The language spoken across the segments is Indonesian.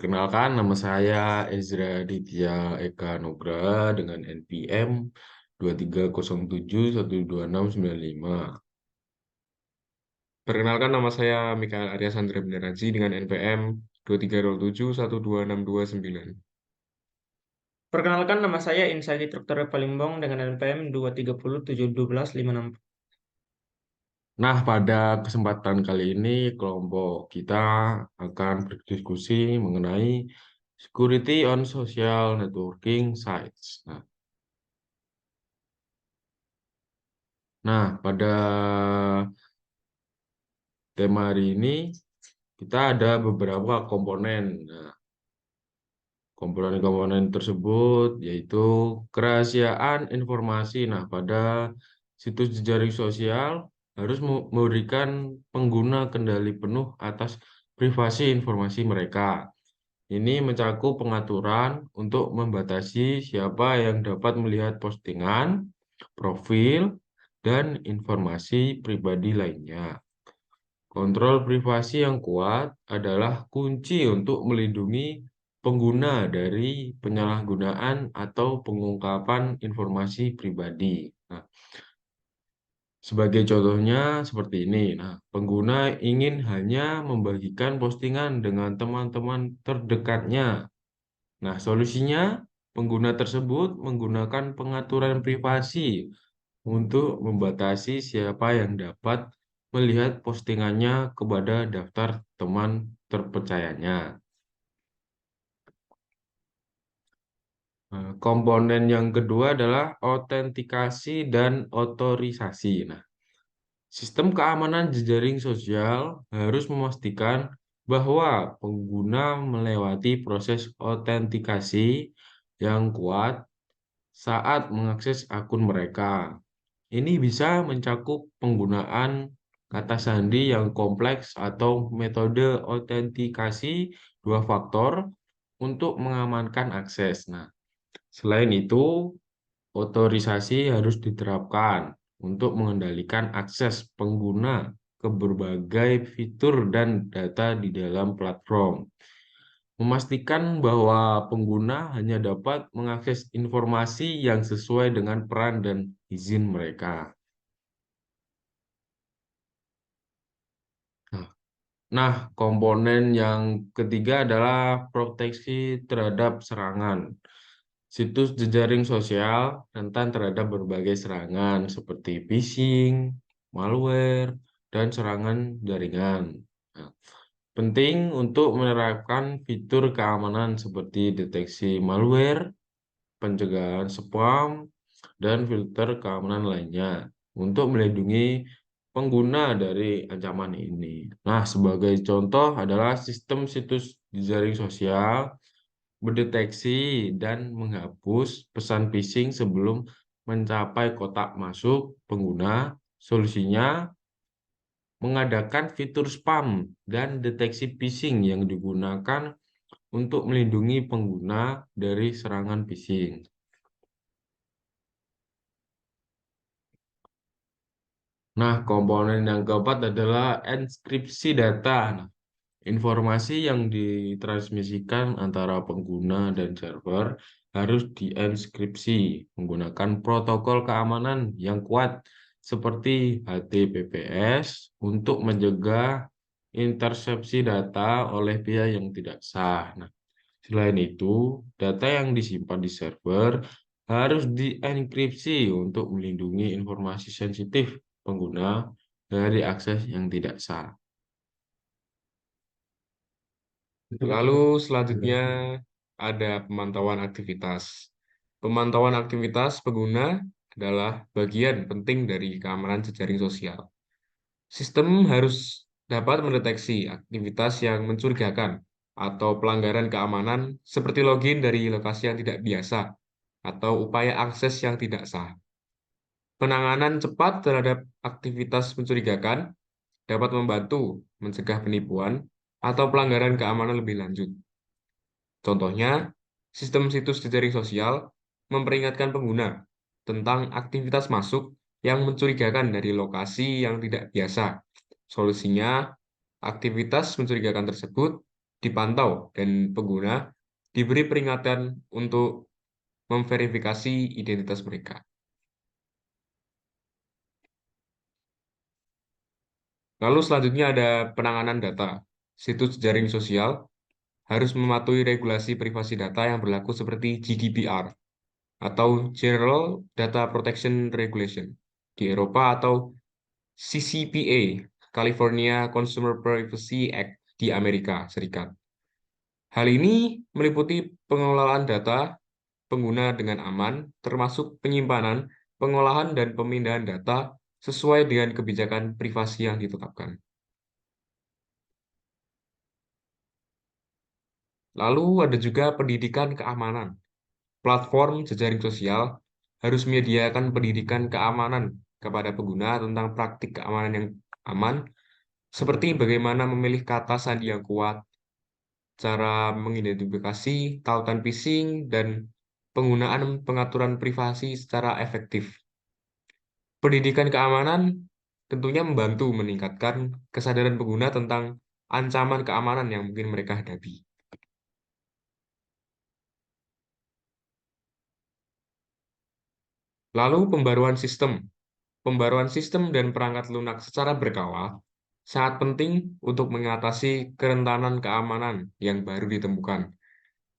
Perkenalkan, nama saya Ezra Ditya Eka Nugraha dengan NPM 2307129695. Perkenalkan, nama saya Mikael Arya Sandra Benderaji dengan NPM 2307126299. Perkenalkan, nama saya Insadi Trukter Palimbong dengan NPM 230712564. Nah, pada kesempatan kali ini kelompok kita akan berdiskusi mengenai Security on Social Networking Sites. Nah, pada tema hari ini kita ada beberapa komponen. Nah, komponen-komponen tersebut yaitu kerahasiaan informasi. Nah, pada situs jejaring sosial harus memberikan pengguna kendali penuh atas privasi informasi mereka. Ini mencakup pengaturan untuk membatasi siapa yang dapat melihat postingan, profil, dan informasi pribadi lainnya. Kontrol privasi yang kuat adalah kunci untuk melindungi pengguna dari penyalahgunaan atau pengungkapan informasi pribadi. Nah, sebagai contohnya seperti ini. Nah, pengguna ingin hanya membagikan postingan dengan teman-teman terdekatnya. Nah, solusinya pengguna tersebut menggunakan pengaturan privasi untuk membatasi siapa yang dapat melihat postingannya kepada daftar teman terpercayanya. Nah, komponen yang kedua adalah autentikasi dan otorisasi. Nah, sistem keamanan jejaring sosial harus memastikan bahwa pengguna melewati proses autentikasi yang kuat saat mengakses akun mereka. Ini bisa mencakup penggunaan kata sandi yang kompleks atau metode autentikasi dua faktor untuk mengamankan akses. Nah, selain itu, otorisasi harus diterapkan untuk mengendalikan akses pengguna ke berbagai fitur dan data di dalam platform. Memastikan bahwa pengguna hanya dapat mengakses informasi yang sesuai dengan peran dan izin mereka. Nah, komponen yang ketiga adalah proteksi terhadap serangan. Situs jejaring sosial rentan terhadap berbagai serangan seperti phishing, malware, dan serangan jaringan. Nah, penting untuk menerapkan fitur keamanan seperti deteksi malware, pencegahan spam, dan filter keamanan lainnya untuk melindungi pengguna dari ancaman ini. Nah, sebagai contoh adalah sistem situs jejaring sosial mendeteksi dan menghapus pesan phishing sebelum mencapai kotak masuk pengguna. Solusinya mengadakan fitur spam dan deteksi phishing yang digunakan untuk melindungi pengguna dari serangan phishing. Nah, komponen yang keempat adalah enkripsi data. Nah, informasi yang ditransmisikan antara pengguna dan server harus dienkripsi menggunakan protokol keamanan yang kuat seperti HTTPS untuk mencegah intersepsi data oleh pihak yang tidak sah. Nah, selain itu, data yang disimpan di server harus dienkripsi untuk melindungi informasi sensitif pengguna dari akses yang tidak sah. Lalu selanjutnya ada pemantauan aktivitas. Pemantauan aktivitas pengguna adalah bagian penting dari keamanan jejaring sosial. Sistem harus dapat mendeteksi aktivitas yang mencurigakan atau pelanggaran keamanan seperti login dari lokasi yang tidak biasa atau upaya akses yang tidak sah. Penanganan cepat terhadap aktivitas mencurigakan dapat membantu mencegah penipuan atau pelanggaran keamanan lebih lanjut. Contohnya, sistem situs jejaring sosial memperingatkan pengguna tentang aktivitas masuk yang mencurigakan dari lokasi yang tidak biasa. Solusinya, aktivitas mencurigakan tersebut dipantau dan pengguna diberi peringatan untuk memverifikasi identitas mereka. Lalu selanjutnya ada penanganan data. Situs jejaring sosial harus mematuhi regulasi privasi data yang berlaku seperti GDPR atau General Data Protection Regulation di Eropa atau CCPA, California Consumer Privacy Act di Amerika Serikat. Hal ini meliputi pengelolaan data pengguna dengan aman, termasuk penyimpanan, pengolahan, dan pemindahan data sesuai dengan kebijakan privasi yang ditetapkan. Lalu ada juga pendidikan keamanan. Platform jejaring sosial harus menyediakan pendidikan keamanan kepada pengguna tentang praktik keamanan yang aman, seperti bagaimana memilih kata sandi yang kuat, cara mengidentifikasi tautan phishing, dan penggunaan pengaturan privasi secara efektif. Pendidikan keamanan tentunya membantu meningkatkan kesadaran pengguna tentang ancaman keamanan yang mungkin mereka hadapi. Lalu pembaruan sistem. Pembaruan sistem dan perangkat lunak secara berkala sangat penting untuk mengatasi kerentanan keamanan yang baru ditemukan.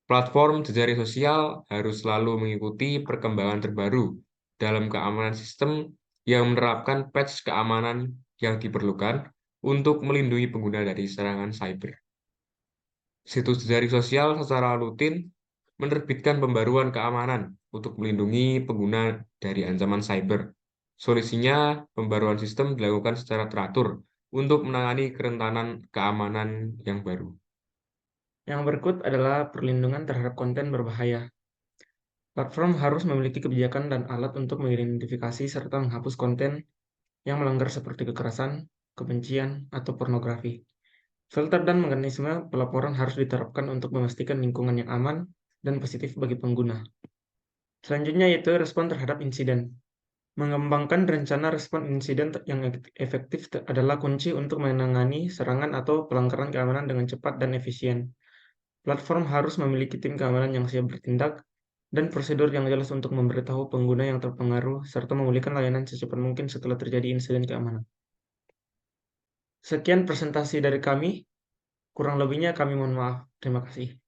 Platform jejaring sosial harus selalu mengikuti perkembangan terbaru dalam keamanan sistem yang menerapkan patch keamanan yang diperlukan untuk melindungi pengguna dari serangan cyber. Situs jejaring sosial secara rutin menerbitkan pembaruan keamanan untuk melindungi pengguna dari ancaman cyber. Solusinya, pembaruan sistem dilakukan secara teratur untuk menangani kerentanan keamanan yang baru. Yang berikut adalah perlindungan terhadap konten berbahaya. Platform harus memiliki kebijakan dan alat untuk mengidentifikasi serta menghapus konten yang melanggar seperti kekerasan, kebencian, atau pornografi. Filter dan mekanisme pelaporan harus diterapkan untuk memastikan lingkungan yang aman dan positif bagi pengguna. Selanjutnya yaitu respon terhadap insiden. Mengembangkan rencana respon insiden yang efektif adalah kunci untuk menangani serangan atau pelanggaran keamanan dengan cepat dan efisien. Platform harus memiliki tim keamanan yang siap bertindak dan prosedur yang jelas untuk memberitahu pengguna yang terpengaruh serta memulihkan layanan secepat mungkin setelah terjadi insiden keamanan. Sekian presentasi dari kami. Kurang lebihnya kami mohon maaf. Terima kasih.